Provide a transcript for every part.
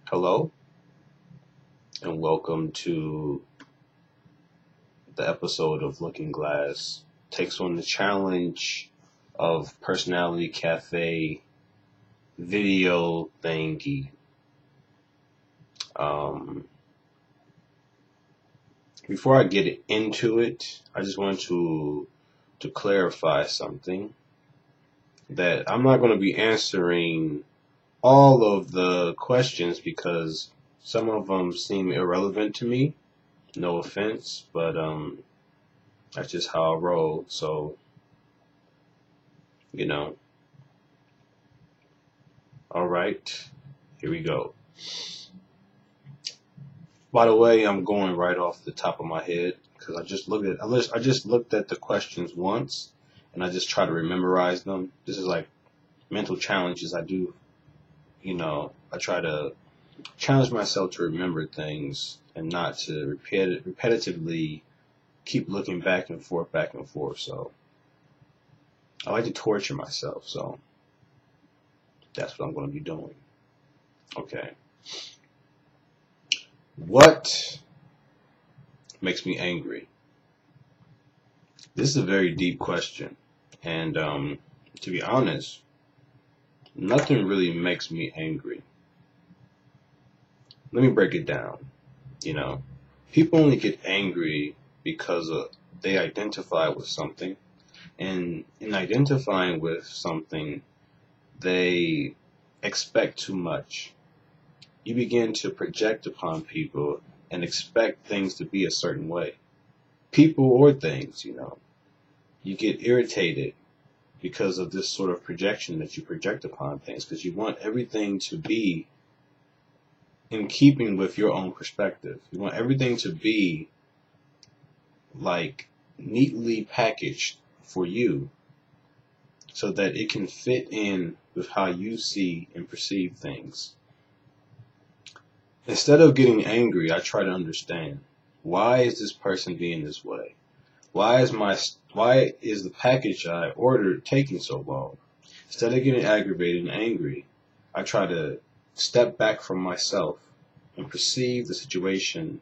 Hello, and welcome to the episode of LookingGlass. Takes on the challenge of Personality Cafe video thingy. Um, Before I get into it, I just want to clarify something that I'm not going to be answering all of the questions because some of them seem irrelevant to me. No offense, but that's just how I roll. So, you know, all right, here we go. By the way, I'm going right off the top of my head because I just looked at the questions once, and I just try to memorize them. This is like mental challenges I do. I try to challenge myself to remember things and not to repetitively keep looking back and forth, back and forth. So I like to torture myself. So that's what I'm going to be doing. Okay. What makes me angry? This is a very deep question. And to be honest, nothing really makes me angry. Let me break it down. People only get angry because they identify with something. And in identifying with something, they expect too much. You begin to project upon people and expect things to be a certain way. People or things, You get irritated because of this sort of projection that you project upon things because you want everything to be in keeping with your own perspective. You want everything to be like neatly packaged for you so that it can fit in with how you see and perceive things. Instead of getting angry, I try to understand, why is this person being this way? Why is the package I ordered taking so long? Instead of getting aggravated and angry, I try to step back from myself and perceive the situation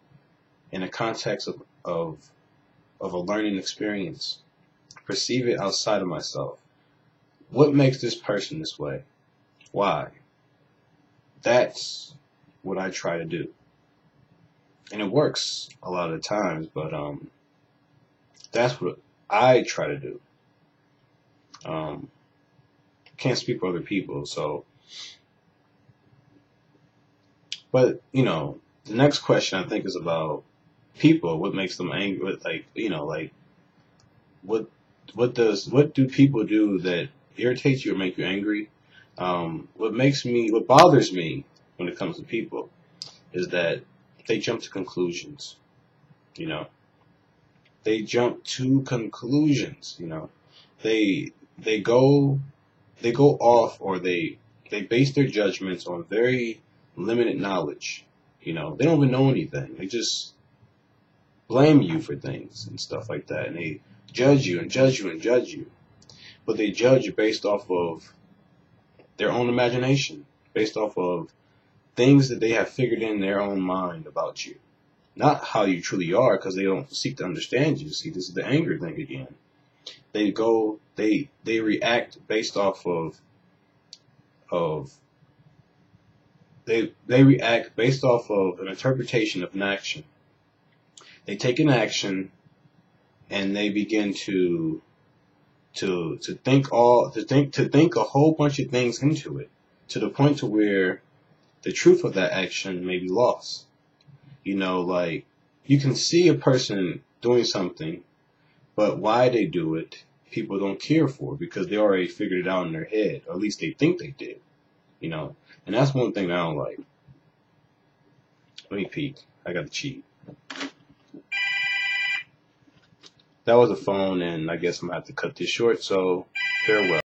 in a context of a learning experience. Perceive it outside of myself. What makes this person this way? Why? That's what I try to do. And it works a lot of the times, but that's what I try to do. Can't speak for other people, so. But, the next question I think is about people. What makes them angry? What do people do that irritates you or make you angry? What bothers me when it comes to people is that they jump to conclusions. They jump to conclusions. They go off, or they base their judgments on very limited knowledge. They don't even know anything. They just blame you for things and stuff like that, and they judge you and judge you and judge you. But they judge you based off of their own imagination, based off of things that they have figured in their own mind about you. Not how you truly are, because they don't seek to understand you. See, this is the anger thing again. They react based off they react based off of an interpretation of an action. They take an action and they begin to think a whole bunch of things into it, to the point to where the truth of that action may be lost. Like, you can see a person doing something, but why they do it, people don't care for, because they already figured it out in their head, or at least they think they did. And that's one thing I don't like. Let me peek. I got to cheat. That was a phone, and I guess I'm going to have to cut this short, so farewell.